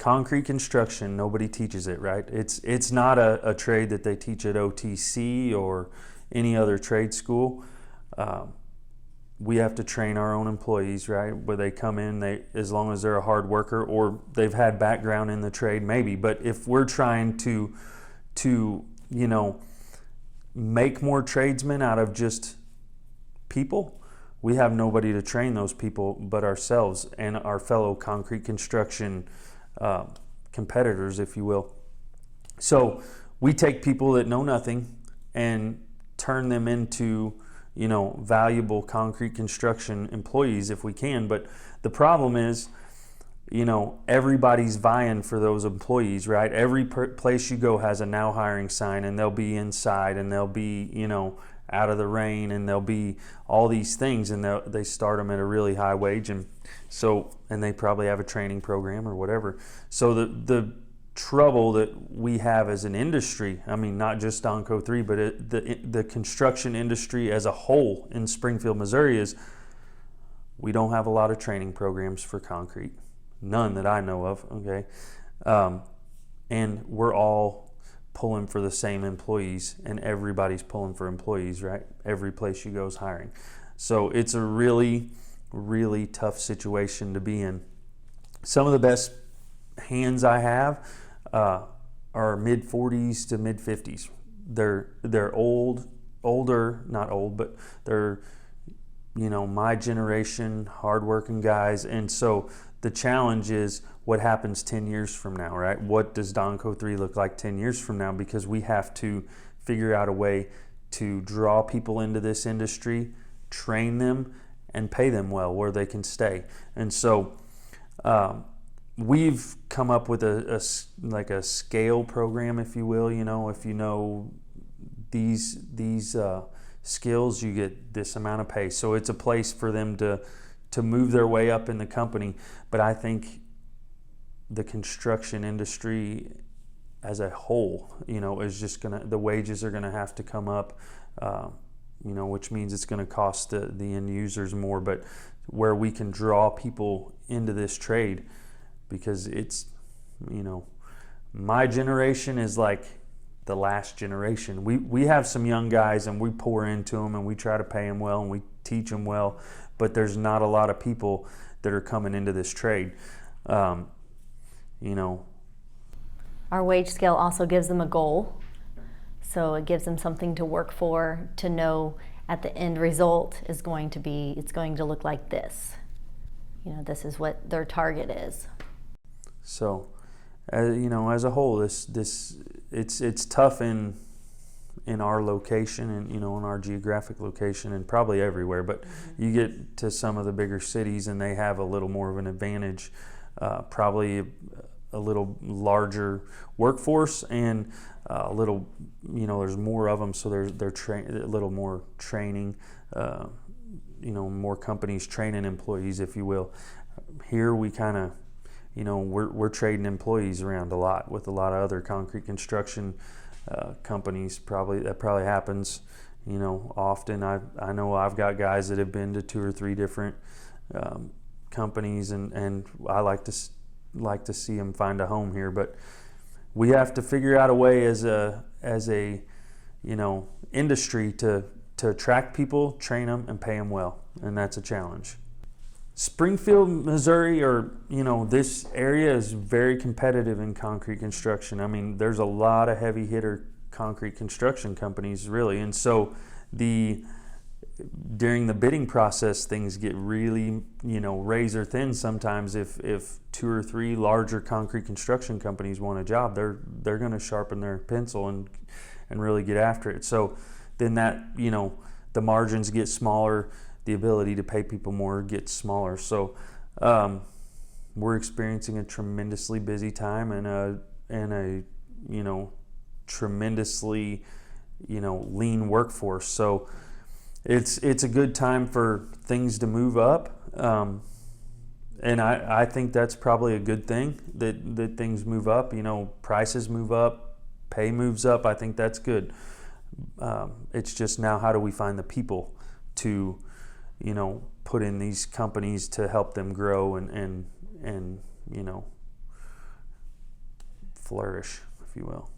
concrete construction, nobody teaches it, right? It's not a trade that they teach at OTC or any other trade school. We have to train our own employees, right? Where they come in, as long as they're a hard worker or they've had background in the trade, maybe. But if we're trying to make more tradesmen out of just people, we have nobody to train those people but ourselves and our fellow concrete construction competitors, if you will. So we take people that know nothing and turn them into valuable concrete construction employees if we can. But the problem is, everybody's vying for those employees, right? Every place you go has a now hiring sign, and they'll be inside, and they'll be, out of the rain, and there'll be all these things, and they start them at a really high wage, and they probably have a training program or whatever. So the trouble that we have as an industry, I mean, not just Donco3, but the construction industry as a whole in Springfield, Missouri, is we don't have a lot of training programs for concrete. None that I know of, okay? And we're all pulling for the same employees, and everybody's pulling for employees, right? Every place you go is hiring. So it's a really, really tough situation to be in. Some of the best hands I have are mid 40s to mid 50s. They're older, not old, but they're my generation, hardworking guys. And so the challenge is what happens 10 years from now, right? What does Donco3 look like 10 years from now? Because we have to figure out a way to draw people into this industry, train them, and pay them well where they can stay. And so we've come up with a scale program, if you will. If these skills, you get this amount of pay. So it's a place for them to move their way up in the company. But I think the construction industry as a whole, is just the wages are gonna have to come up, which means it's gonna cost the end users more. But where we can draw people into this trade, because it's, my generation is like the last generation. We have some young guys, and we pour into them, and we try to pay them well, and we teach them well, but there's not a lot of people that are coming into this trade. Our wage scale also gives them a goal, so it gives them something to work for, to know at the end result it's going to look like this. This is what their target is. So, as a whole, it's tough in our location and in our geographic location, and probably everywhere. But you get to some of the bigger cities, and they have a little more of an advantage, probably a little larger workforce, and a little, there's more of them, so they're a little more training. More companies training employees, if you will. Here we kind of, we're trading employees around a lot with a lot of other concrete construction companies. That probably happens, often. I know I've got guys that have been to 2 or 3 different companies, and I like to see them find a home here. But we have to figure out a way as a industry to attract people, train them, and pay them well, and that's a challenge. Springfield, Missouri, or this area is very competitive in concrete construction. I mean, there's a lot of heavy hitter concrete construction companies, really, and so during the bidding process, things get really razor thin sometimes. If 2 or 3 larger concrete construction companies want a job, they're going to sharpen their pencil and really get after it. So then that the margins get smaller, the ability to pay people more gets smaller. So we're experiencing a tremendously busy time and a tremendously lean workforce. So it's a good time for things to move up, and I think that's probably a good thing that things move up. Prices move up, pay moves up. I think that's good. It's just now, how do we find the people to put in these companies to help them grow and flourish, if you will.